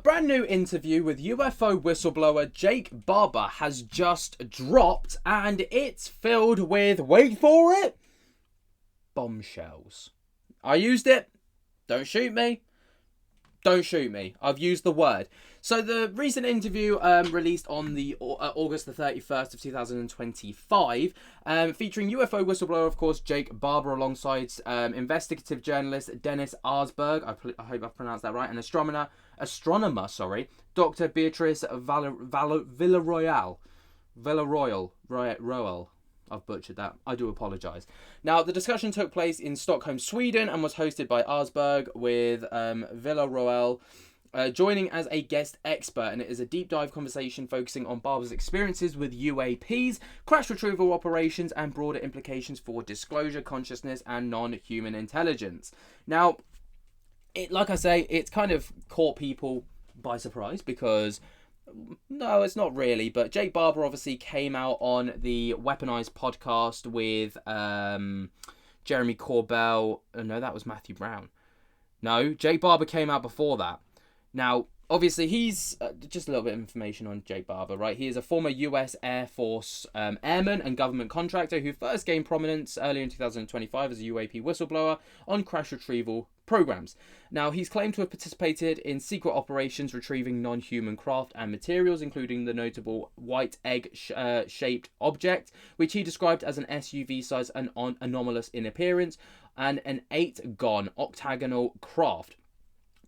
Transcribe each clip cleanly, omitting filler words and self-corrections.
brand new interview with UFO whistleblower Jake Barber has just dropped, and it's filled with, wait for it, bombshells. I used it. Don't shoot me. Don't shoot me. I've used the word. So the recent interview released on the August the 31st of 2025, featuring UFO whistleblower, of course, Jake Barber, alongside investigative journalist Dennis Arsberg, I hope I've pronounced that right, and astronomer, Dr. Beatrice Villarroel. I've butchered that. I do apologise. Now, the discussion took place in Stockholm, Sweden, and was hosted by Arsberg, with Villarroel joining as a guest expert. And it is a deep dive conversation focusing on Barber's experiences with UAPs, crash retrieval operations, and broader implications for disclosure, consciousness, and non-human intelligence. Now, like I say, it's kind of caught people by surprise because... No, it's not really, but Jake Barber obviously came out on the Weaponized podcast with Jeremy Corbell. No, that was Matthew Brown. No, Jake Barber came out before that. Now, obviously, he's... just a little bit of information on Jake Barber, right? He is a former US Air Force airman and government contractor who first gained prominence earlier in 2025 as a UAP whistleblower on crash retrieval programs. Now, he's claimed to have participated in secret operations retrieving non-human craft and materials, including the notable white egg-shaped object, which he described as an SUV size and anomalous in appearance, and an 8-gon octagonal craft.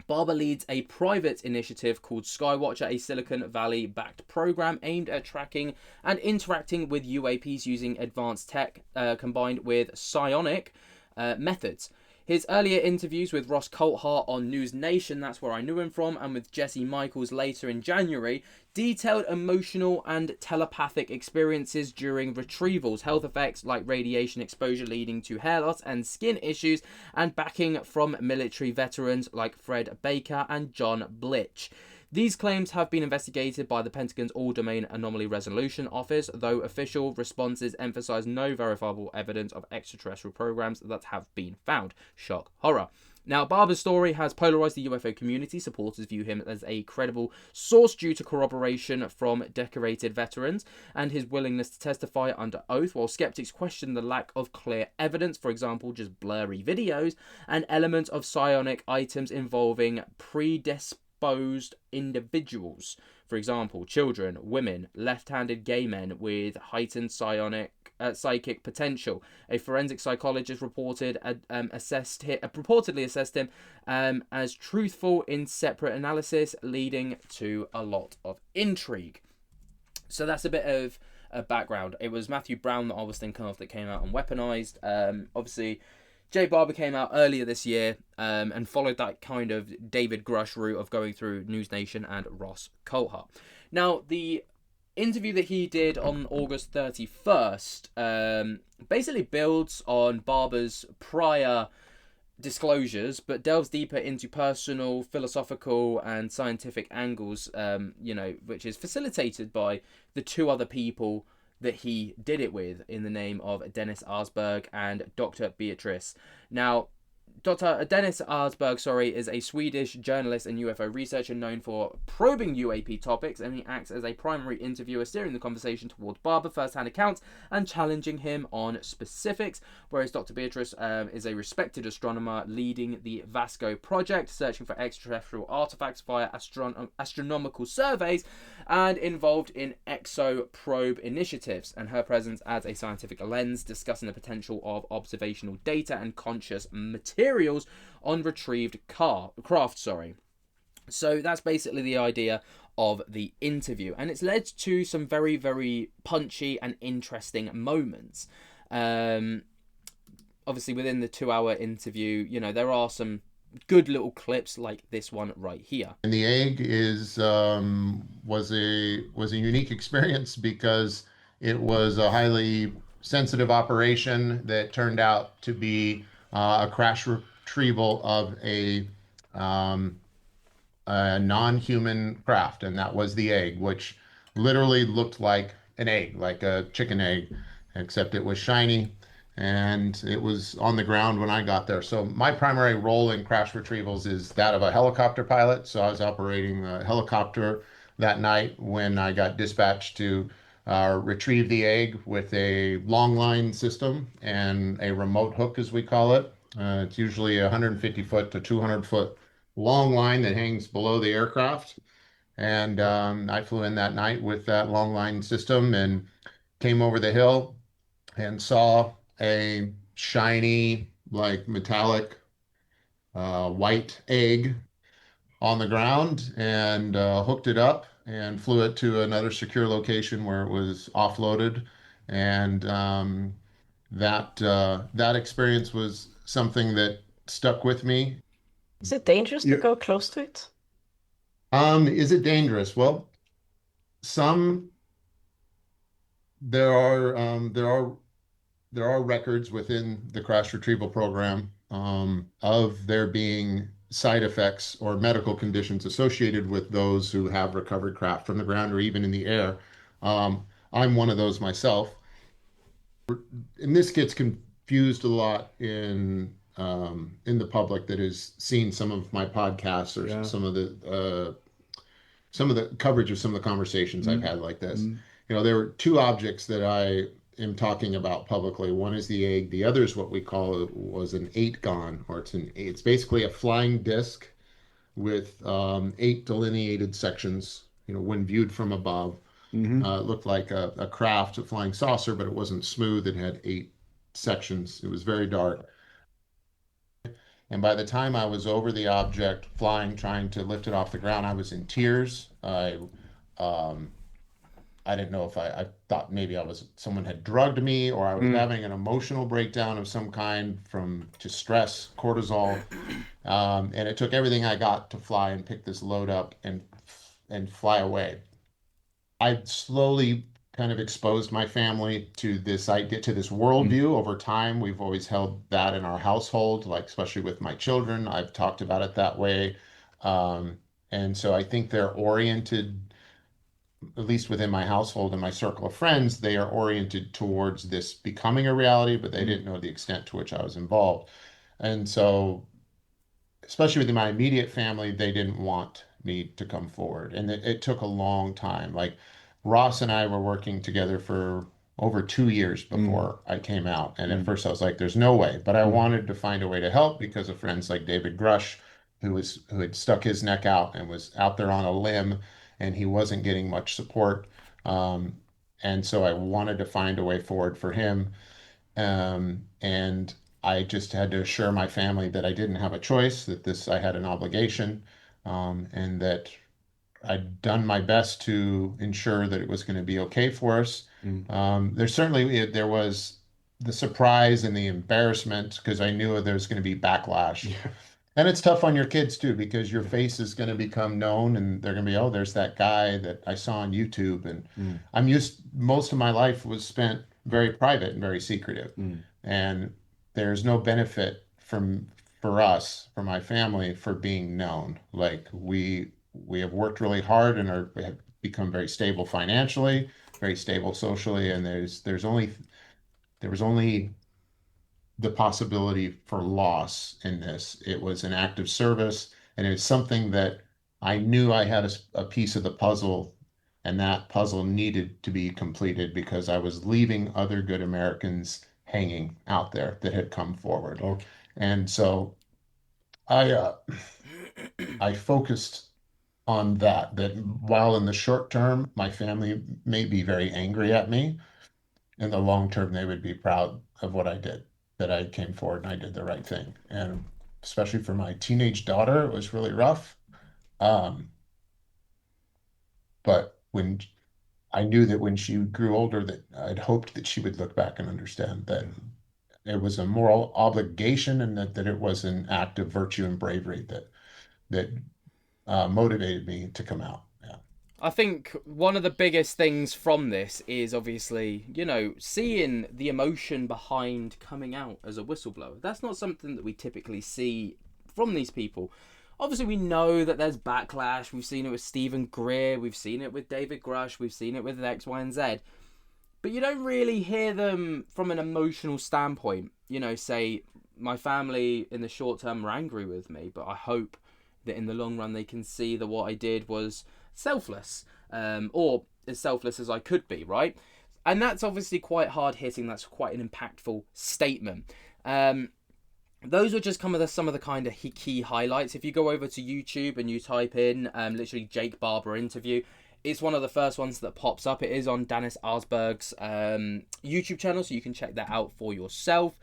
Barber leads a private initiative called Skywatcher, a Silicon Valley-backed program aimed at tracking and interacting with UAPs using advanced tech combined with psionic methods. His earlier interviews with Ross Coulthart on News Nation, that's where I knew him from, and with Jesse Michaels later in January, detailed emotional and telepathic experiences during retrievals, health effects like radiation exposure leading to hair loss and skin issues, and backing from military veterans like Fred Baker and John Blitch. These claims have been investigated by the Pentagon's All-Domain Anomaly Resolution Office, though official responses emphasize no verifiable evidence of extraterrestrial programs that have been found. Shock, horror. Now, Barber's story has polarized the UFO community. Supporters view him as a credible source due to corroboration from decorated veterans and his willingness to testify under oath, while skeptics question the lack of clear evidence, for example, just blurry videos, and elements of psionic items involving predisposed individuals, for example, children, women, left-handed gay men with heightened psychic potential. A forensic psychologist reportedly assessed him as truthful in separate analysis, leading to a lot of intrigue. So that's a bit of a background. It was Matthew Brown that I was thinking of that came out on Weaponized. Obviously, Jake Barber came out earlier this year and followed that kind of David Grush route of going through News Nation and Ross Coulthart. Now, the interview that he did on August 31st basically builds on Barber's prior disclosures, but delves deeper into personal, philosophical, and scientific angles, which is facilitated by the two other people that he did it with in the name of Dennis Arsberg and Dr. Beatrice. Now, Dr. Dennis Arsberg, is a Swedish journalist and UFO researcher known for probing UAP topics, and he acts as a primary interviewer, steering the conversation towards Barber first-hand accounts and challenging him on specifics, whereas Dr. Beatrice is a respected astronomer leading the Vasco project, searching for extraterrestrial artifacts via astronomical surveys and involved in exoprobe initiatives, and her presence adds a scientific lens discussing the potential of observational data and conscious materials on retrieved craft. So that's basically the idea of the interview, and it's led to some very, very punchy and interesting moments. Obviously, within the 2-hour interview, there are some good little clips like this one right here. And the egg was a unique experience because it was a highly sensitive operation that turned out to be a crash retrieval of a non-human craft, and that was the egg, which literally looked like an egg, like a chicken egg, except it was shiny and it was on the ground when I got there. So my primary role in crash retrievals is that of a helicopter pilot. So I was operating a helicopter that night when I got dispatched to retrieve the egg with a long line system and a remote hook, as we call it. It's usually a 150 foot to 200-foot long line that hangs below the aircraft. And I flew in that night with that long line system and came over the hill and saw a shiny, like metallic white egg on the ground and hooked it up and flew it to another secure location where it was offloaded. And that experience was something that stuck with me. Is it dangerous to You, go close to it? is it dangerous? Well, some there are records within the crash retrieval program of there being side effects or medical conditions associated with those who have recovered craft from the ground or even in the air. I'm one of those myself. And this gets confused a lot in the public that has seen some of my podcasts or Yeah. some of the coverage of some of the conversations I've had like this. Mm. There were two objects that I am talking about publicly. One is the egg. The other is what we call was an eight gon, or it's basically a flying disc with eight delineated sections. When viewed from above, Mm-hmm. it looked like a craft, a flying saucer, but it wasn't smooth. It had eight sections. It was very dark. And by the time I was over the object, flying, trying to lift it off the ground, I was in tears. Um, I didn't know if I thought maybe someone had drugged me or I was having an emotional breakdown of some kind from just stress, cortisol. And it took everything I got to fly and pick this load up and fly away. I slowly kind of exposed my family to this idea, to this worldview over time. We've always held that in our household, like especially with my children. I've talked about it that way. Um, and so I think they're oriented, at least within my household and my circle of friends, they are oriented towards this becoming a reality, but they didn't know the extent to which I was involved. And so especially within my immediate family, they didn't want me to come forward. And it took a long time. Like Ross and I were working together for over 2 years before I came out. And at first I was like, there's no way. But I wanted to find a way to help because of friends like David Grush, who had stuck his neck out and was out there on a limb and he wasn't getting much support. Um, and so I wanted to find a way forward for him. And I just had to assure my family that I didn't have a choice, that I had an obligation, and that I'd done my best to ensure that it was going to be okay for us. There was the surprise and the embarrassment because I knew there was going to be backlash. Yeah. And it's tough on your kids too because your face is going to become known and they're going to be, oh, there's that guy that I saw on YouTube. And most of my life was spent very private and very secretive. And there's no benefit for us, for my family, for being known. Like we have worked really hard and have become very stable financially, very stable socially, and there was only the possibility for loss in this. It was an act of service, and it's something that I knew I had a piece of the puzzle, and that puzzle needed to be completed because I was leaving other good Americans hanging out there that had come forward. Okay. And so I I focused on that while in the short term, my family may be very angry at me, in the long term, they would be proud of what I did, that I came forward and I did the right thing. And especially for my teenage daughter, it was really rough. Um, but when I knew that when she grew older, that I'd hoped that she would look back and understand that it was a moral obligation and that it was an act of virtue and bravery that motivated me to come out. Yeah. I think one of the biggest things from this is obviously, seeing the emotion behind coming out as a whistleblower. That's not something that we typically see from these people. Obviously, we know that there's backlash. We've seen it with Stephen Greer. We've seen it with David Grush. We've seen it with X, Y, and Z. but you don't really hear them from an emotional standpoint. You know, say, my family in the short term were angry with me, but I hope that in the long run they can see that what I did was selfless, or as selfless as I could be, right? And that's obviously quite hard hitting. That's quite an impactful statement. Those are just some of the kind of key highlights. If you go over to YouTube and you type in literally Jake Barber interview, it's one of the first ones that pops up. It is on Dennis Arsberg's YouTube channel, so you can check that out for yourself.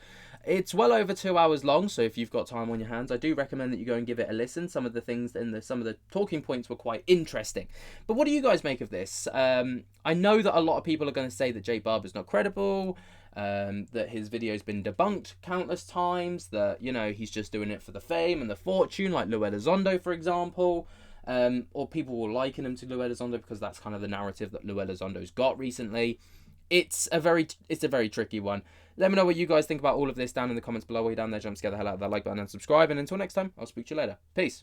It's well over 2 hours long, so if you've got time on your hands, I do recommend that you go and give it a listen. Some of the things in some of the talking points were quite interesting. But what do you guys make of this? I know that a lot of people are going to say that Jake Barber's not credible, that his video's been debunked countless times, that, you know, he's just doing it for the fame and the fortune, like Lou Elizondo, for example. Or people will liken him to Lou Elizondo because that's kind of the narrative that Lou Elizondo's got recently. It's a very tricky one. Let me know what you guys think about all of this down in the comments below. While you're down there, jump scare the hell out of that like button and subscribe. And until next time, I'll speak to you later. Peace.